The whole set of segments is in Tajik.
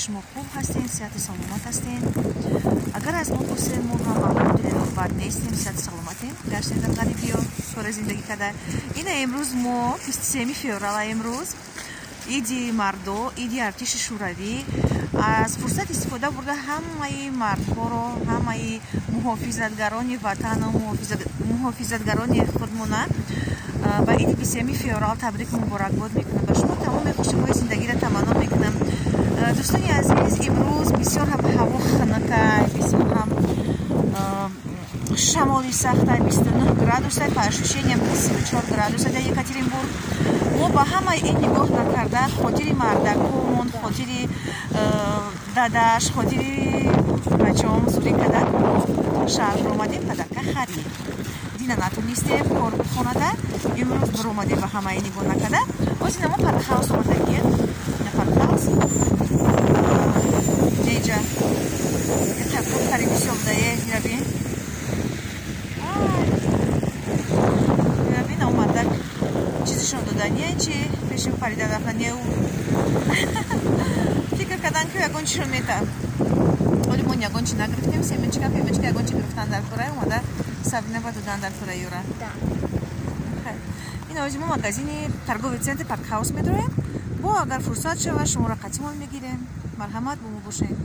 شما خوب هستین، صحت سلامت هستین. اگر از ما پرسید ما هم الحمدلله بد نیستیم، صحت سلامتیم. گشتیم در غریبی و کار زندگی کرده. این امروز ما 23 فوریه امروز ایدی مردو، ایدی ارتش شوروی از فرصت استفاده برده همه مردها رو، همه محافظتگران وطن و محافظتگران خودمونه با ایدی 23 فوریه تبریک مبارکباد میکنم. به شما تمام خوشی‌های زندگی را تمنا میکنم. دوستان عزیز، امروز بسیار هم هوا خنک، بسیار هم شمالی سخت، 29 گرادوس، اشعه 34 گرادوس در یکاترینبورگ. ما با همه این نگاه نکرده خاطر مردکمون، خاطر داداش، خاطر بچه‌ام زوری کردن شهر اومدیم پدرکه خرید دینا نتونستیم کار بخونه ده امروز برآمدیم با همه این نگاه نکرده. باز اینما پرخاوس اومدگیم پرخاوس اینجا یک کپور خریدی شده میرابین میرابین اومدک چیزشون دادنیه چی پیشیم خریده دفنیه او فکر کردن که یکون چیشون میتن ولی ما یکون چی نگرفتیم. سیمنچکا پیمنچکا یکون چی گرفتن در کره اومده سبینه با دادن در کره یوره. این آجی ما مغازینی ترگوی центр پارکهاوس میداریم. با اگر فرصت شود شما را قطعی میگیریم. مرحمت با ما باشین.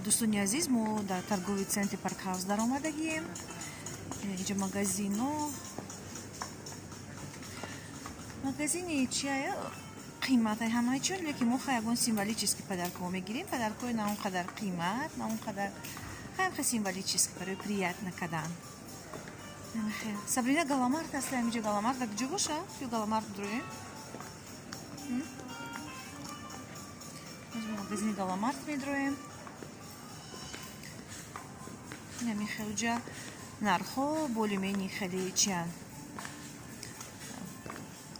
دوستان عزیز، ما در торговый центр پارکهاوس در آمدگیم. اینجا магазини чия қиматай ҳамаи чӣ леки мо хаягон символически подаркҳо мегирем. Подаркҳои на он қадар қимат, на он қадар хеле символически барои приятна кардан. Сабрина галамарт аст, амиҷо галамарт дар куҷо боша? Ё галамарт дурем? магазини галамарт медроем. инами хелҷа нархҳо болимени хеле чиан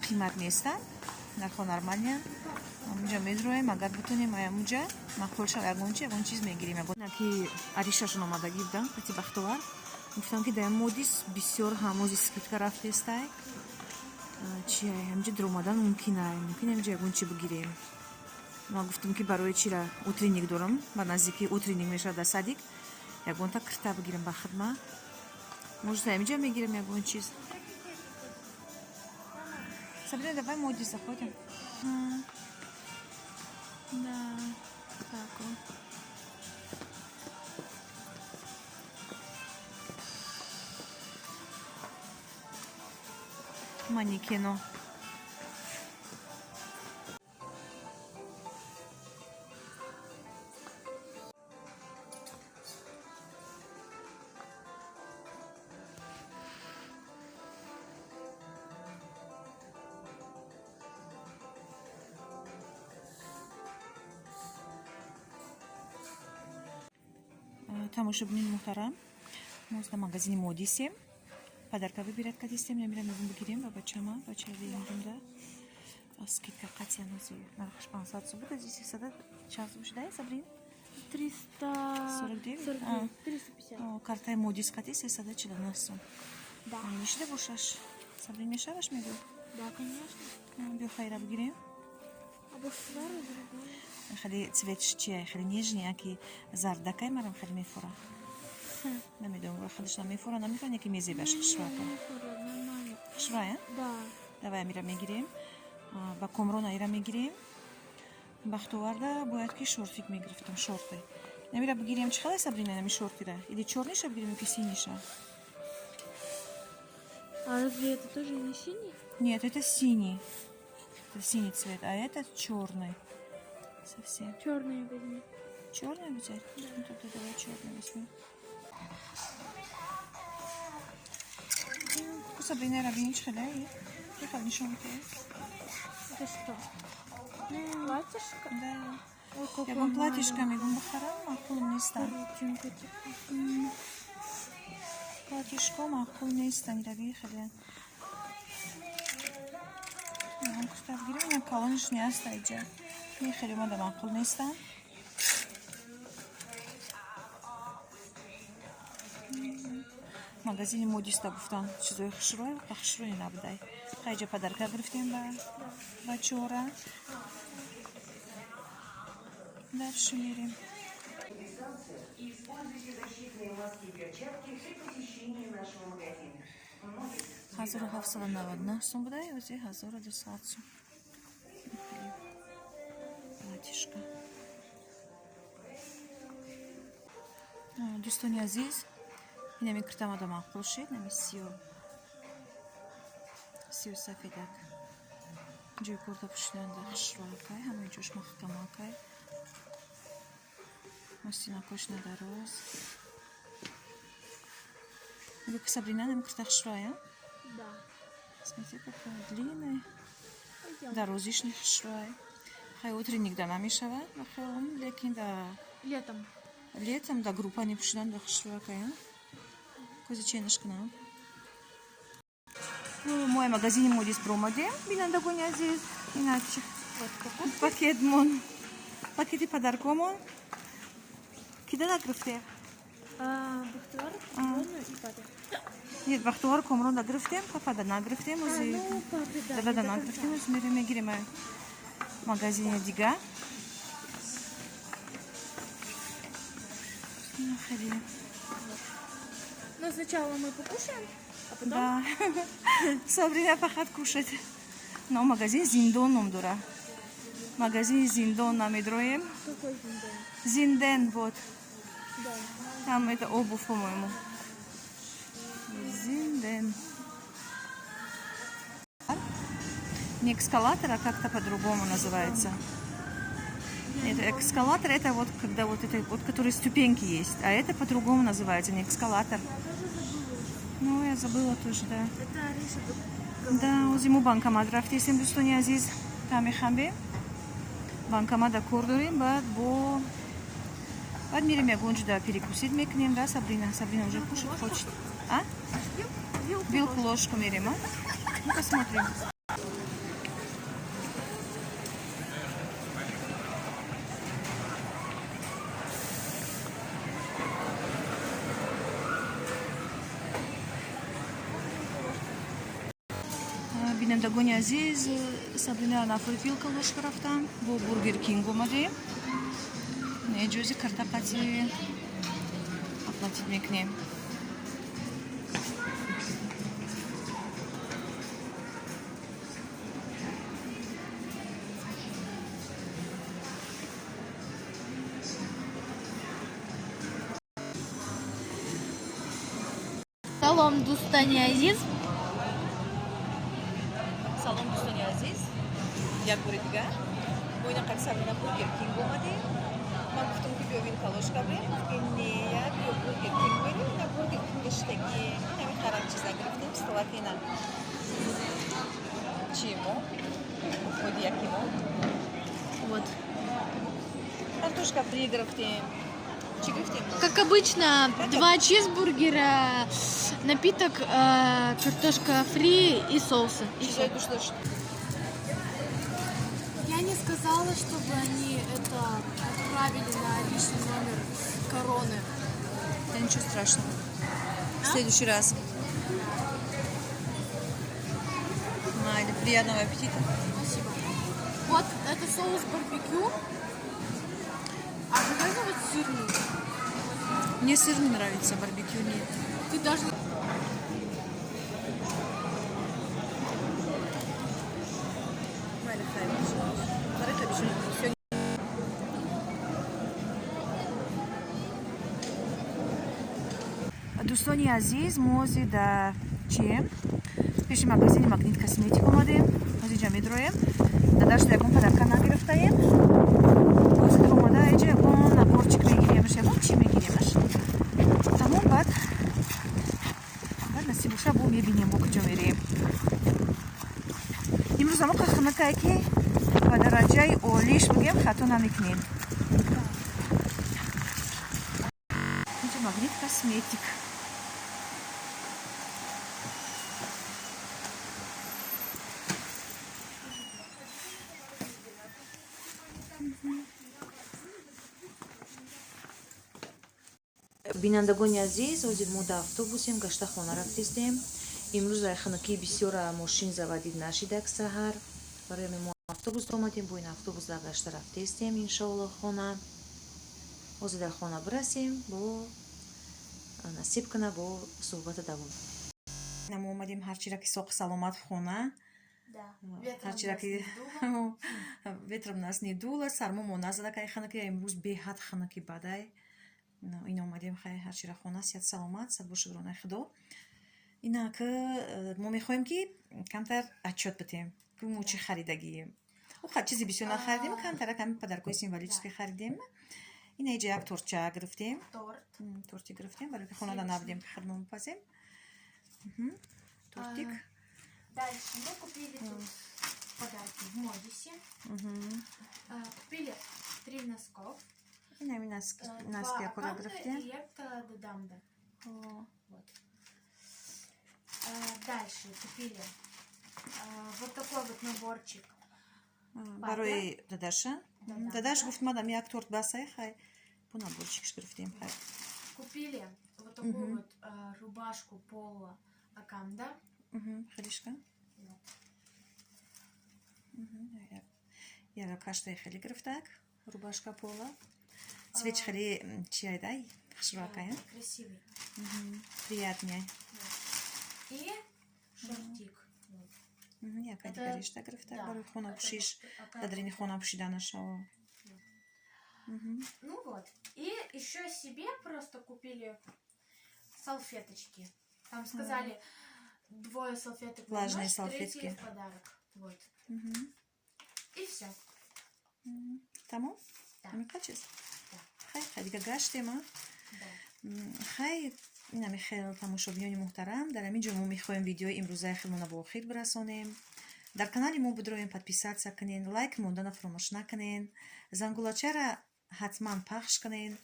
قیمت نیستن، نرخ‌ها نرمالیه. اونجا می‌درویم اگر بتونیم اونجا معقول شه یگون چیز میگیریم. که عریششون اومدگی بودن خیلی بختور. گفتم که در مودیس بسیار هموزی سکیت رفته است. چیه همینجا درآمدن ممکنه اینجا یگون چی بگیریم. ما گفتم که برای چی را اوترینیک دارم با نزدیکی اوترینیک میشه در صدیق یگون تا کرتا بگیریم با خدمت. موجود اینجا میگیریم یگون چیز. Сабрина, давай моди заходим. Да, так вот. Манекено. тамошобинин муҳтарам, мо дар магазини модисем. Падарка выбирать кадистем, я мирам мегум бигирем ба бачама, бачави индумда. Скидка қатия нази. Нархаш 500 буде, здесь 300 час бушда, Сабрин? 349. 350. Картай модис кати 340 сум. Да. Мешда бошаш? Сабрин мешаваш мегу? Да, конечно. Бё хайра бигирем. А бошвар другой. خیلی цветش چیه خیلی نژنیه که زردکای مرام خیلی میفوره. نمیدونم خودش نمیفوره نمیفوره که میزی بهش خشواه خشواه؟ Да. давай میرم میگیریم با کمرون ایرم میگیریم. بختوارده باید که شورتیک میگرفتم شورتی. نمیرم بگیریم چه خیلی سبرینه نمی شورتی را. ایدی چورنیشه بگیریم که синийше. А разве это тоже не синий? Нет, это синий. Это синий цвет, а это черный. Совсем. Черный возьми. Черный взять? Да. Ну, тогда давай черный возьмем. Сабрина, рабинич халяй. Приход нишонки. Это что? Платьишко? Да. Ой, я вам платьишками гум бахарам, мақул нестан. Платьишко мақул нестан, раби халяй. Я вам кустав гирим, я колониш не остайджа. این خیلی اومده معقول نیستن. магазини модиста гуфтан чизои хушрӯй ва хушрӯи набудай. Хайҷа падарка гирифтем ба чора. Дальше мерим. Хазору 799 сум будай, ози 1200 сум. Платишка. Дӯстони азиз, инами киртамада мақбул шид, нами сию сафедак. Ҷои курда пушиданда хушрӯакай, ҳамаи ҷош маҳкамакай. Мастинакош надароз. Вы Сабрина нам кирта хушрӯя? Да. Смотри, какая длинная. Да, розишный хушрӯй. Хай утренник да намешава, лекин да Летом. Да группа не пушидан да хушрӯакай. Козиченашка нам. Мой магазин модис промоде. Бинанда гони азиз. Иначе. Пакет мон. Пакети подаркомон. Кида да грифте? Бахтуар, Комрону и папе. Нет, Бахтуар, Комрон да грифтем, папа да нагрифтем. Папе, Да нагрифтем. Мериме гиреме магазине дига. Но сначала мы покушаем, а потом... Да. Сабрина пахат кушать. Но магазин Зиндон ном дора. Магазин Зиндон намедроем. Какой Зинден? Зинден, вот. Да. Там это обувь, по-моему. Зинден. Не эскалатор, а как-то по-другому называется. Это эскалатор, это вот когда вот это вот, который ступеньки есть, а это по-другому называется, не эскалатор. Ну, я забыла тоже, да. Это Ариша. Да, узиму банкомат рафтисем дӯстони азиз. Там мехамбем. Банкомат да кор дорем, баъд мирем ягонҷо да перекусид мекунем, да, Сабрина уже кушать хочет. А? Вилку, ложку мерим, а? Ну, посмотрим. Бинем да гони азиз, Сабрина нафурит вилка ложка рафтам, бо бургер кинг омадем. Неҷози карта қати оплатить мекунем. Салом, дӯстони азиз. Салом дӯстони азиз. Як бори дигар мо ина қад Сабрина бургер кинг омадем. Ман гуфтам ки биёвин калошка берем, гуфтем не, я биё бургер кинг берем, на бургер кингештаги ҳами харам чиза гирифтем, столатина чимо, вот якимо. Вот. Картошка фри гирифтем. Чи гирифтем? Как обычно, 2 чизбургера, напиток, картошка фри и соусы. И всё. Я не сказала, чтобы они это отправили на личный номер короны. Да ничего страшного. В следующий раз. Или приятного аппетита. Спасибо. Вот это соус барбекю. А какой вот сырный? Мне сыр не нравится, барбекю нет. Ты даже... Дӯстони азиз, мо ози да чием? Пеши магазини Магнит Косметик омадем. Озиҷа медроем. Дадашто ягон падарка нагирифтаем. Ози омада айҷа ягон наборчик мегиремш, ягон чӣ мегиремш. Тамом баъд насиб боша бо мебинем бо куҷо мерем. имрӯз амо қахмакае ки ба дараҷаи олиш бигем хато намекунем. инҷа Магнит Косметик. бинандагони азиз, ҳозир мо дар автобусем, гашта хона рафтистем. имрӯз райханакии бисёра мошин завадид нашидак саҳар. барои ҳамин мо автобус омадем, бо ин автобус дар гашта рафтестем иншоалло хона. ҳозир дар хона бирасем, бо насиб кана бо суҳбата давом. мо омадем ҳарчира ки соқи саломат хона. ҳарчира ки ветром нас не дуло, сармо мо назада кай ханаки имрӯз беҳад ханаки бадай. ин омадем хай ҳарчира хона сиҳат саломат, сад бо шукронаи худо. инак мо мехоҳем ки камтар отчёт битем ки мо чӣ харидагием. чизи бисёр нахаридем, камтара ками падаркои символически харидем. ин иҷа як тортча гирифтем. Торти гирифтем, барои ки хонада набудем ки хидмат бипазем. Тортик. Дальше мы купили тут подарки в Модисе. Купили 3 носков. Носки аккуратно грифтем. И это Дадамда. Вот. Дальше купили вот такой вот наборчик. Барои дадаша. Дадаш гуфт мадам як торт басай, хай бо наборчикш гирифтем. Купили вот такую вот рубашку поло Акамда. Хелишка. Яра каштаи хели гирифтак. Рубашка пола. Цвет хели чиайдай? Хушракаем. Красивый. Приятный. И шортик. Яка дикаришта гирифтак. Барои хона пушиш. Дадрини хона пушиданаша. Ну вот. И еще себе просто купили салфеточки. Там сказали 2 салфеток. Влажные нож, салфетки. 3 в подарок. Вот. И все. Тамо? Да. Микачес? Хай дига гаштема. Хай инами хел тамошобиёни муҳтарам, дар ҳамин ҷо мо мехоҳем видеои имрӯзаи хелмона ба охир бирасонем. дар канали мо бидроем подписаться кунен, лайк мондана фаромӯш накунен, зангулачара ҳатман пахш кунен.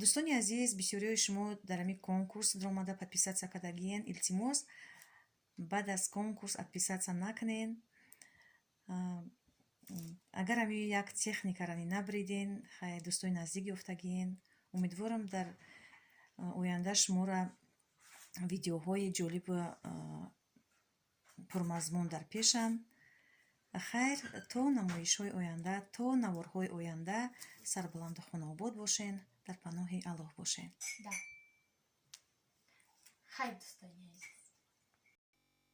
дӯстони азиз, бисёриҳои шумо дар ҳамин конкурс даромада подписаться кардагиен. илтимос баъд аз конкурс подписаться накунен. агар ҳамин як техникарани набриден, хай дӯстони наздик ёфтагиен. умедворам дар оянда шуморо видеоҳои ҷолибу пурмазмун дар пешам. хайр, то намоишҳои оянда, то наворҳои оянда сарбуланду хонаобод бошен, дар паноҳи Аллоҳ бошен. Да. Хай, достони азиз.